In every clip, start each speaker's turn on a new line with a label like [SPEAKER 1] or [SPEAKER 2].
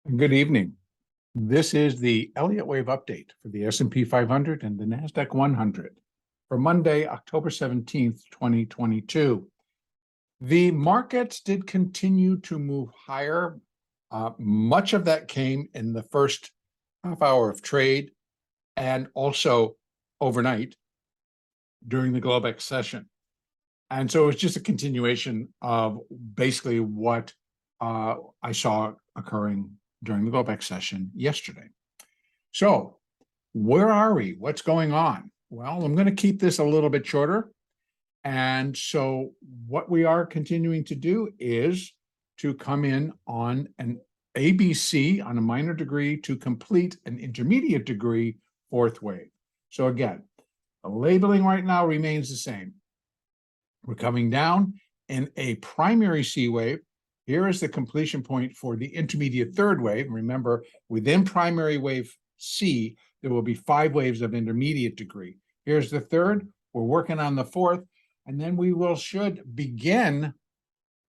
[SPEAKER 1] Good evening. This is the Elliott wave update for the S&P 500 and the NASDAQ 100 for Monday, October 17th, 2022. The markets did continue to move higher. Much of that came in the first half hour of trade and also overnight during the Globex session. And so it was just a continuation of basically what I saw occurring during the Globex session yesterday. So where are we? What's going on? Well, I'm going to keep this a little bit shorter. And so what we are continuing to do is to come in on an ABC on a minor degree to complete an intermediate degree fourth wave. So again, the labeling right now remains the same. We're coming down in a primary C wave. Here is the completion point for the intermediate third wave. Remember, within primary wave C, there will be 5 waves of intermediate degree. Here's the third. We're working on the fourth, and then we should begin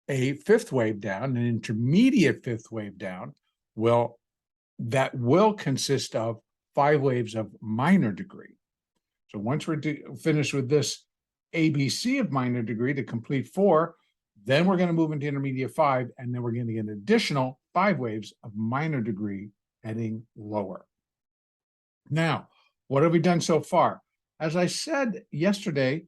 [SPEAKER 1] a fifth wave down, an intermediate fifth wave down. That will consist of 5 waves of minor degree. So once we're finished with this ABC of minor degree to complete 4, then we're going to move into intermediate 5, and then we're going to get an additional 5 waves of minor degree heading lower. Now, what have we done so far? As I said yesterday,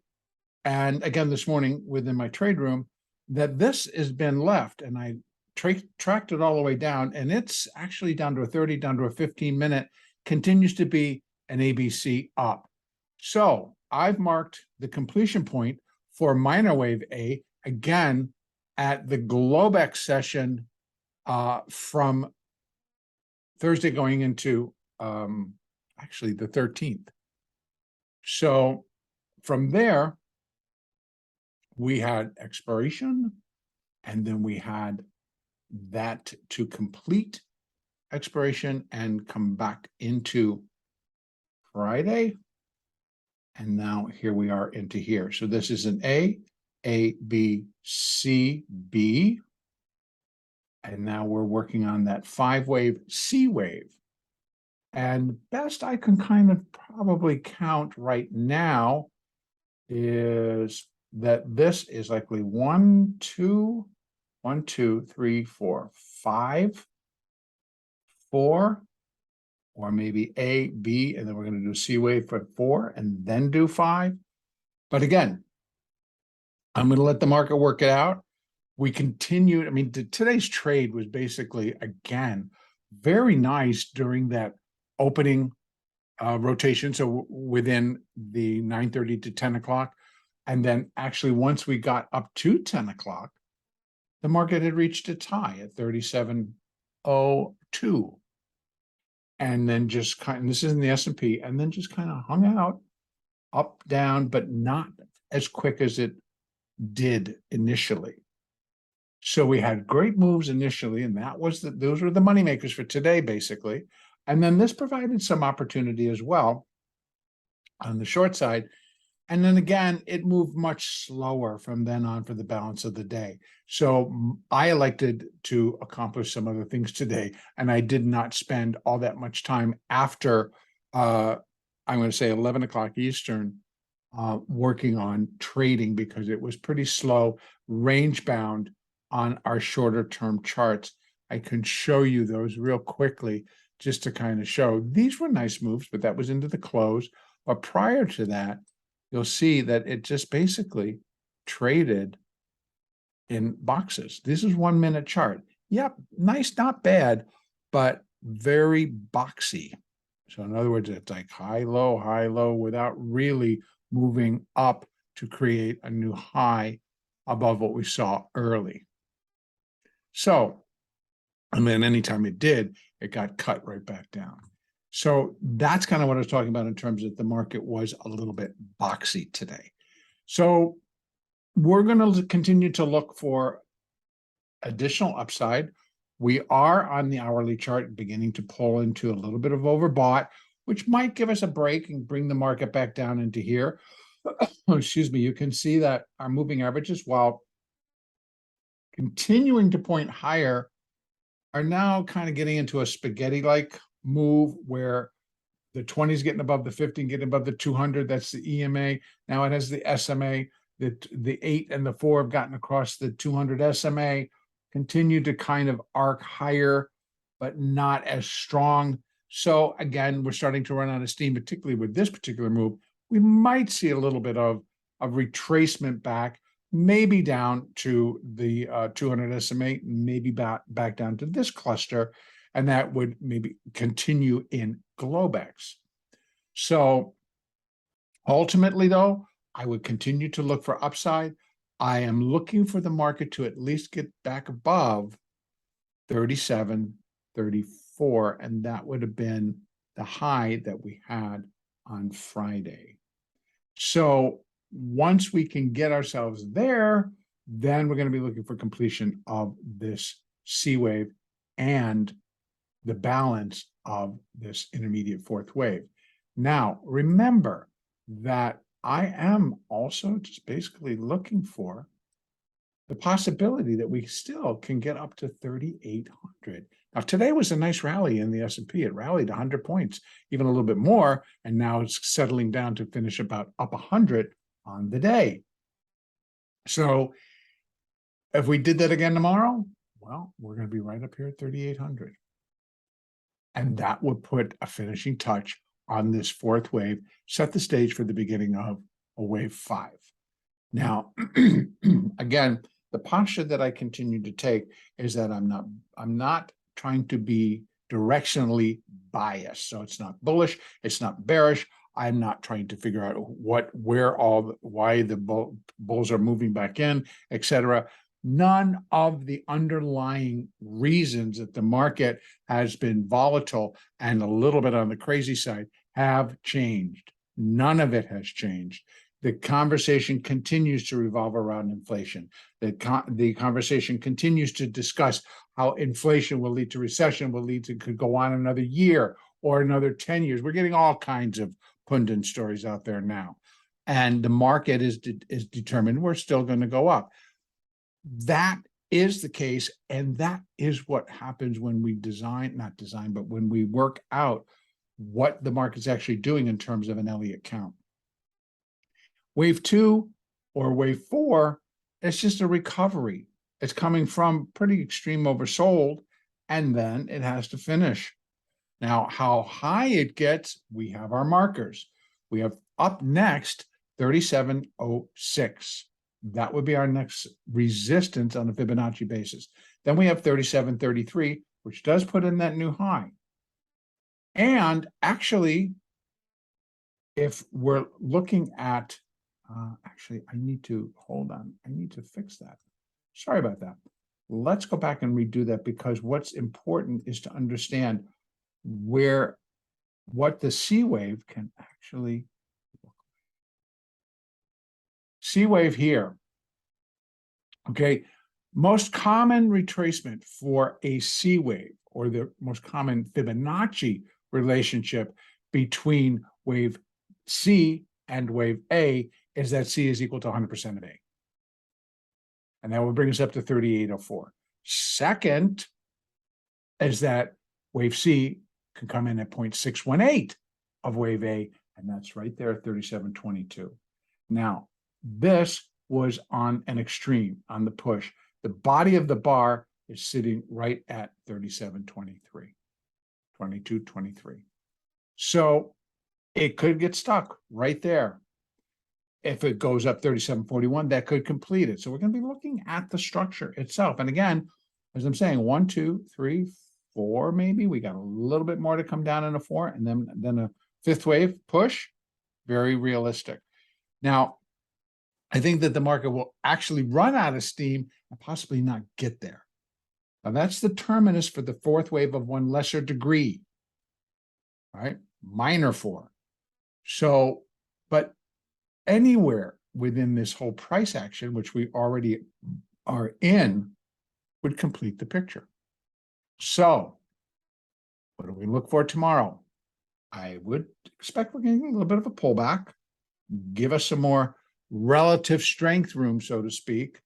[SPEAKER 1] and again this morning within my trade room, that this has been left, and I tracked it all the way down, and it's actually down to a 30, down to a 15-minute, continues to be an ABC up. So I've marked the completion point for minor wave A again at the Globex session from Thursday going into actually the 13th. So from there, we had expiration, and then we had that to complete expiration and come back into Friday. And now here we are into here. So this is an A, B, C, B. And now we're working on that 5 wave C wave. And best I can kind of probably count right now is that this is likely 1, 2, 3, 4, 5, 4, or maybe A, B, and then we're going to do C wave for 4 and then do 5. But again, I'm going to let the market work it out. We continued. I mean, today's trade was basically, again, very nice during that opening rotation. So within the 9:30 to 10 o'clock. And then actually, once we got up to 10 o'clock, the market had reached its high at 37.02. And then just this is in the S&P, and then just kind of hung out up, down, but not as quick as it did initially. So we had great moves initially, and those were the money makers for today, basically. And then this provided some opportunity as well on the short side. And then again, it moved much slower from then on for the balance of the day. So I elected to accomplish some other things today, and I did not spend all that much time after, I'm going to say 11 o'clock Eastern, working on trading, because it was pretty slow, range bound on our shorter term charts. I can show you those real quickly just to kind of show these were nice moves, but that was into the close. But prior to that, you'll see that it just basically traded in boxes. This is 1 minute chart. Yep, nice, not bad, but very boxy. So in other words, it's like high, low, without really moving up to create a new high above what we saw early. So, and then anytime it did, it got cut right back down. So that's kind of what I was talking about in terms of the market was a little bit boxy today. So we're going to continue to look for additional upside. We are on the hourly chart beginning to pull into a little bit of overbought, which might give us a break and bring the market back down into here. Excuse me. You can see that our moving averages, while continuing to point higher are now kind of getting into a spaghetti-like move where the 20 is getting above the 50 and getting above the 200. That's the EMA. Now it has the SMA. The 8 and the 4 have gotten across the 200 SMA, continue to kind of arc higher, but not as strong. So again, we're starting to run out of steam, particularly with this particular move. We might see a little bit of retracement back, maybe down to the 200 SMA, maybe back down to this cluster, and that would maybe continue in Globex. So ultimately, though, I would continue to look for upside. I am looking for the market to at least get back above 37, 34, and that would have been the high that we had on Friday. So once we can get ourselves there, then we're going to be looking for completion of this C wave and the balance of this intermediate fourth wave. Now, remember that I am also just basically looking for the possibility that we still can get up to 3,800. Now, today was a nice rally in the S&P. It rallied 100 points, even a little bit more, and now it's settling down to finish about up 100 on the day. So if we did that again tomorrow, well, we're going to be right up here at 3,800. And that would put a finishing touch on this fourth wave, set the stage for the beginning of a wave 5. Now, again, the posture that I continue to take is that I'm not trying to be directionally biased. So it's not bullish, it's not bearish. I'm not trying to figure out why the bulls are moving back in, etc. None of the underlying reasons that the market has been volatile and a little bit on the crazy side have changed. None of it has changed. The conversation continues to revolve around inflation. The conversation continues to discuss how inflation will lead to recession, could go on another year or another 10 years. We're getting all kinds of pundit stories out there now. And the market is determined we're still going to go up. That is the case, and that is what happens when we but when we work out what the market's actually doing in terms of an Elliott count. Wave 2 or wave 4, it's just a recovery. It's coming from pretty extreme oversold, and then it has to finish. Now, how high it gets, we have our markers. We have up next 3706. That would be our next resistance on a Fibonacci basis. Then we have 3733, which does put in that new high. And actually, if we're looking at, actually, I need to fix that. Sorry about that. Let's go back and redo that, because what's important is to understand what the C wave can actually look like. C wave here. Okay, most common retracement for a C wave, or the most common Fibonacci relationship between wave C and wave A, is that C is equal to 100% of A. And that will bring us up to 3,804. Second is that wave C can come in at 0.618 of wave A, and that's right there at 3722. Now, this was on an extreme, on the push. The body of the bar is sitting right at 3723, 2223. So it could get stuck right there. If it goes up 3741, that could complete it. So we're going to be looking at the structure itself. And again, as I'm saying, 1, 2, 3, 4, maybe. We got a little bit more to come down in a 4, and then a fifth wave push. Very realistic. Now, I think that the market will actually run out of steam and possibly not get there. Now, that's the terminus for the fourth wave of one lesser degree, right? Minor 4. So, but anywhere within this whole price action, which we already are in, would complete the picture. So, what do we look for tomorrow? I would expect we're getting a little bit of a pullback, give us some more relative strength room, so to speak,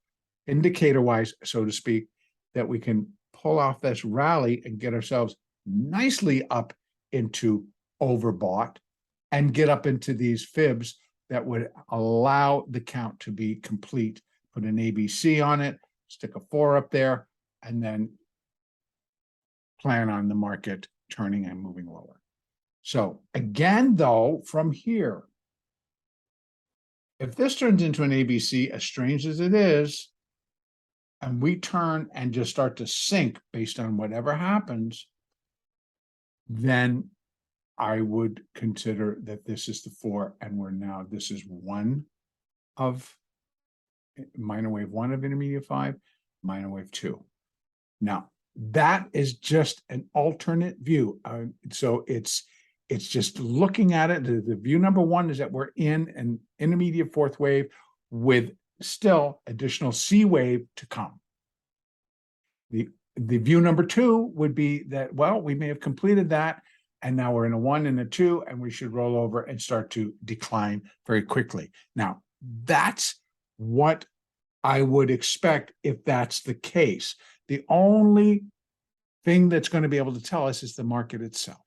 [SPEAKER 1] indicator-wise, so to speak, that we can pull off this rally and get ourselves nicely up into overbought and get up into these fibs that would allow the count to be complete. Put an ABC on it, stick a 4 up there, and then plan on the market turning and moving lower. So again, though, from here, if this turns into an ABC, as strange as it is, and we turn and just start to sink based on whatever happens, then I would consider that this is the 4, and this is one of minor wave 1 of intermediate 5, minor wave 2. Now, that is just an alternate view. So it's just looking at it. The view number 1 is that we're in an intermediate 4th wave with still additional C wave to come. The view number 2 would be that, well, we may have completed that, and now we're in a 1 and a 2, and we should roll over and start to decline very quickly. Now, that's what I would expect if that's the case. The only thing that's going to be able to tell us is the market itself.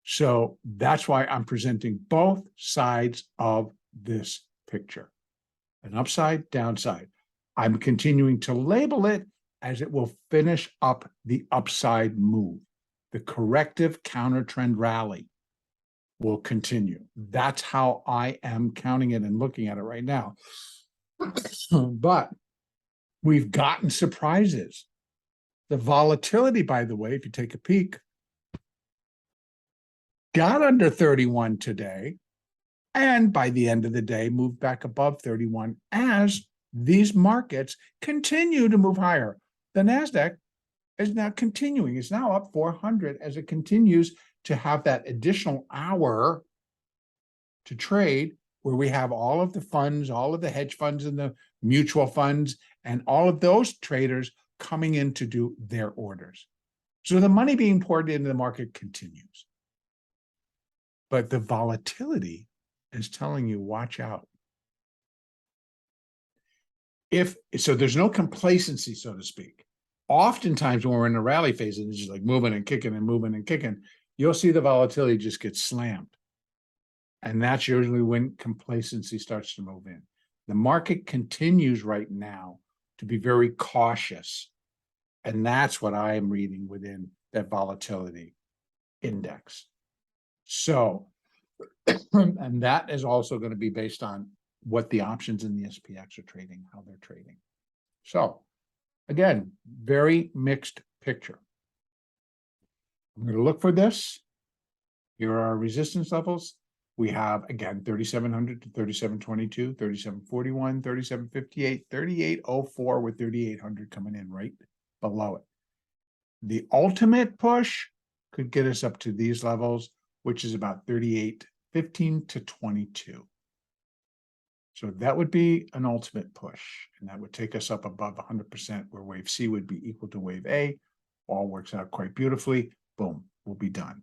[SPEAKER 1] So that's why I'm presenting both sides of this picture, an upside, downside. I'm continuing to label it as it will finish up the upside move. The corrective counter-trend rally will continue. That's how I am counting it and looking at it right now. But we've gotten surprises. The volatility, by the way, if you take a peek, got under 31 today, and by the end of the day, moved back above 31 as these markets continue to move higher. The NASDAQ is now continuing. It's now up 400 as it continues to have that additional hour to trade, where we have all of the funds, all of the hedge funds and the mutual funds, and all of those traders coming in to do their orders. So the money being poured into the market continues. But the volatility is telling you, watch out. So there's no complacency, so to speak. Oftentimes when we're in a rally phase and it's just like moving and kicking and moving and kicking, you'll see the volatility just get slammed. And that's usually when complacency starts to move in. The market continues right now to be very cautious. And that's what I am reading within that volatility index. So, and that is also going to be based on what the options in the SPX are trading, how they're trading. So, again, very mixed picture. I'm going to look for this. Here are our resistance levels. We have, again, 3,700 to 3,722, 3,741, 3,758, 3,804 with 3,800 coming in right below it. The ultimate push could get us up to these levels, which is about 3,815 to 22. So that would be an ultimate push, and that would take us up above 100%, where wave C would be equal to wave A. All works out quite beautifully. Boom, we'll be done.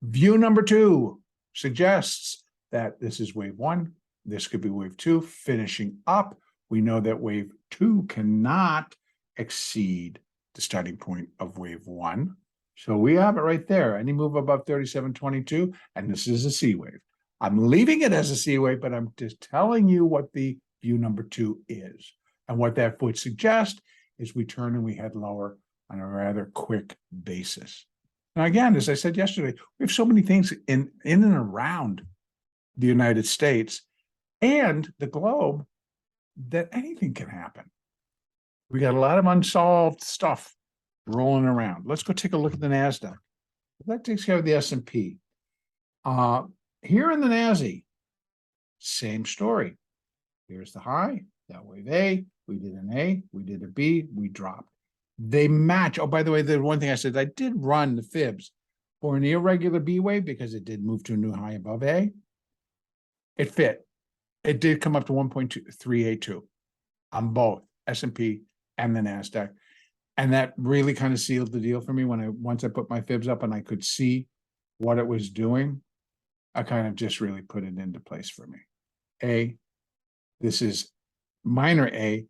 [SPEAKER 1] View number 2 suggests that this is wave 1. This could be wave 2 finishing up. We know that wave 2 cannot exceed the starting point of wave 1. So we have it right there. Any move above 37.22, and this is a C wave. I'm leaving it as a C wave, but I'm just telling you what the view number 2 is. And what that would suggest is we turn and we head lower on a rather quick basis. Now, again, as I said yesterday, we have so many things in and around the United States and the globe that anything can happen. We got a lot of unsolved stuff rolling around. Let's go take a look at the NASDAQ. That takes care of the S&P. Here in the NASI, same story. Here's the high, that wave A, we did an A, we did a B, we dropped. They match. Oh, by the way, the one thing I said, I did run the fibs for an irregular B wave because it did move to a new high above A. It fit. It did come up to 1.382 on both S&P and the NASDAQ. And that really kind of sealed the deal for me once I put my fibs up and I could see what it was doing. I kind of just really put it into place for me. This is minor A.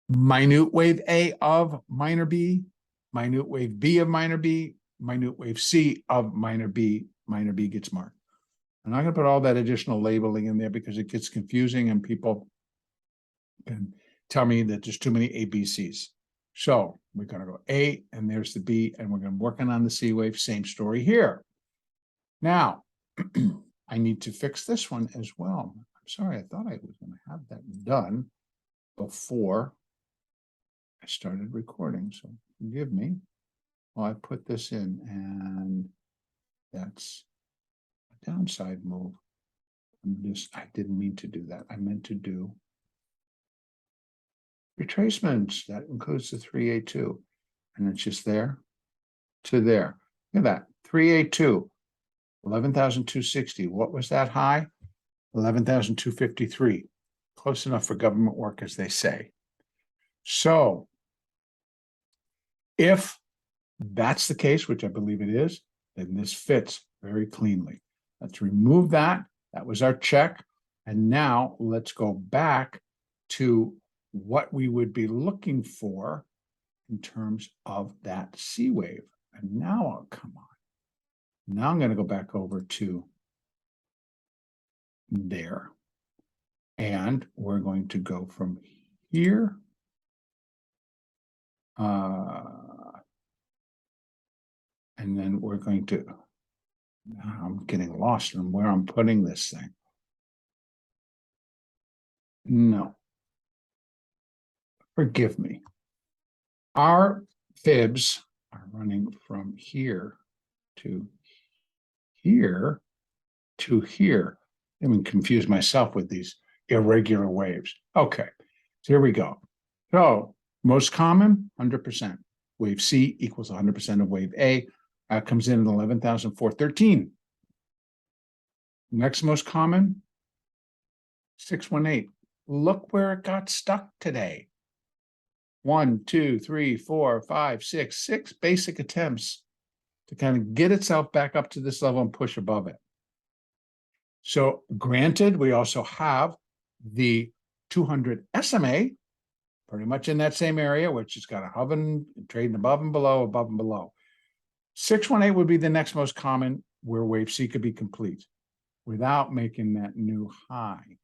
[SPEAKER 1] minute wave A of minor B, minute wave B of minor B, minute wave C of minor B gets marked. I'm not going to put all that additional labeling in there because it gets confusing and people can tell me that there's too many ABCs. So we're going to go A and there's the B and we're going to be working on the C wave. Same story here. Now, I need to fix this one as well. I'm sorry, I thought I was going to have that done before I started recording. So forgive me. Well, I put this in and that's a downside move. I didn't mean to do that. I meant to do retracements. That includes the 382. And it's just there to there. Look at that. 382, 11,260. What was that high? 11,253. Close enough for government work, as they say. So if that's the case, which I believe it is, then this fits very cleanly. Let's remove that. That was our check. And now let's go back to what we would be looking for in terms of that C wave. And now, oh, come on. Now I'm going to go back over to there. And we're going to go from here. And then we're going to, I'm getting lost in where I'm putting this thing. No. Forgive me. Our fibs are running from here to here to here. I'm going to confuse myself with these irregular waves. Okay, so here we go. So most common, 100%. Wave C equals 100% of wave A. Comes in at 11,413. Next most common, 618. Look where it got stuck today. 1, 2, 3, 4, 5, 6, 6 basic attempts to kind of get itself back up to this level and push above it. So granted, we also have the 200 SMA, pretty much in that same area, which is kind of hovering, trading above and below, above and below. 618 would be the next most common where wave C could be complete without making that new high.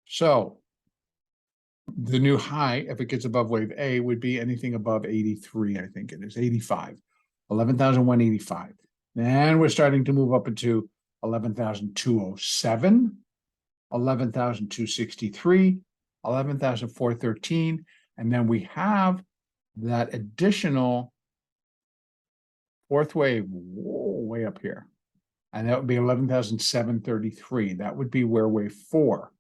[SPEAKER 1] So the new high, if it gets above wave A, would be anything above 83, I think it is, 85, 11,185. Then we're starting to move up into 11,207, 11,263, 11,413, and then we have that additional fourth wave way up here, and that would be 11,733. That would be where wave 4,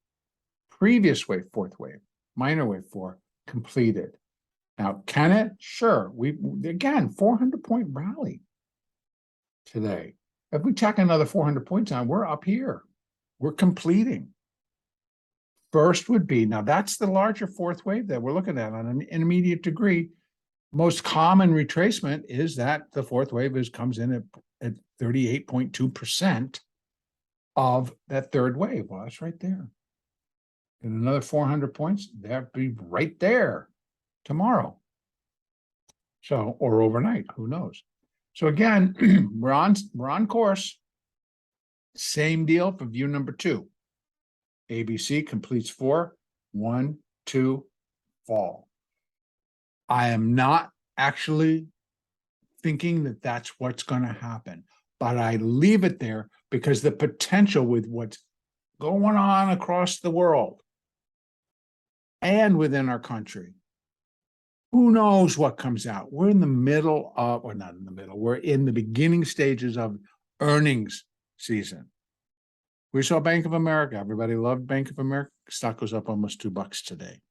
[SPEAKER 1] previous wave, fourth wave, minor wave 4, completed. Now, can it? Sure. We again 400-point rally today. If we tack another 400 points on, we're up here. We're completing. First would be, now that's the larger fourth wave that we're looking at on an intermediate degree. Most common retracement is that the fourth wave comes in at 38.2% of that third wave. Well, that's right there. And another 400 points, that'd be right there tomorrow. So, or overnight, who knows? So again, we're on course. Same deal for view number 2. ABC completes 4, 1, 2, fall. I am not actually thinking that that's what's going to happen, but I leave it there because the potential with what's going on across the world and within our country, who knows what comes out? We're in the middle of, or not in the middle, we're in the beginning stages of earnings season. We saw Bank of America. Everybody loved Bank of America. Stock goes up almost $2 today.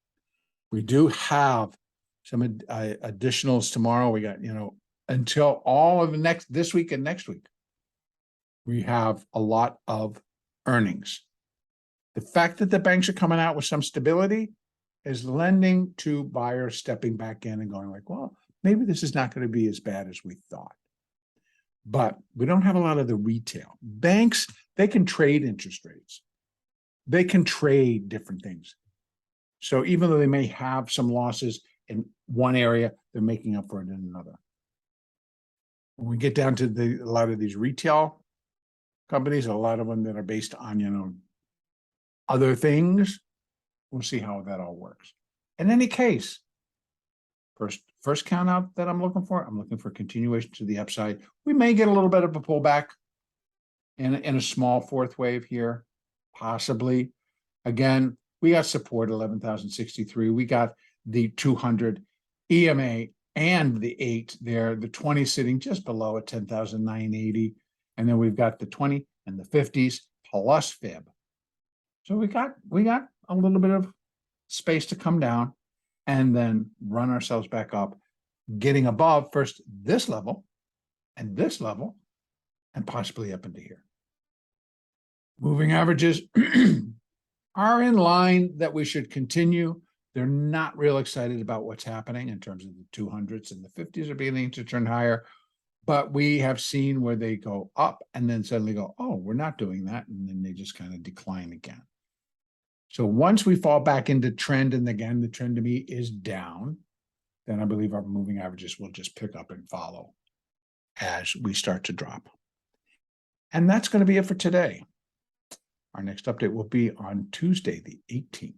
[SPEAKER 1] We do have some additionals tomorrow. We got, until all of this week and next week, we have a lot of earnings. The fact that the banks are coming out with some stability is lending to buyers stepping back in and going like, well, maybe this is not going to be as bad as we thought. But we don't have a lot of the retail. Banks, they can trade interest rates. They can trade different things. So even though they may have some losses in one area, they're making up for it in another. When we get down to a lot of these retail companies, a lot of them that are based on, other things, we'll see how that all works. In any case, first count out that I'm looking for continuation to the upside. We may get a little bit of a pullback in a small fourth wave here, possibly. Again, we got support 11,063. We got the 200 EMA and the 8 there, the 20 sitting just below at 10,980. And then we've got the 20 and the 50s plus fib. So we got a little bit of space to come down and then run ourselves back up, getting above first this level and possibly up into here. Moving averages are in line that we should continue. They're not real excited about what's happening in terms of the 200s and the 50s are beginning to turn higher, but we have seen where they go up and then suddenly go, oh, we're not doing that. And then they just kind of decline again. So once we fall back into trend, and again, the trend to me is down, then I believe our moving averages will just pick up and follow as we start to drop. And that's going to be it for today. Our next update will be on Tuesday, the 18th.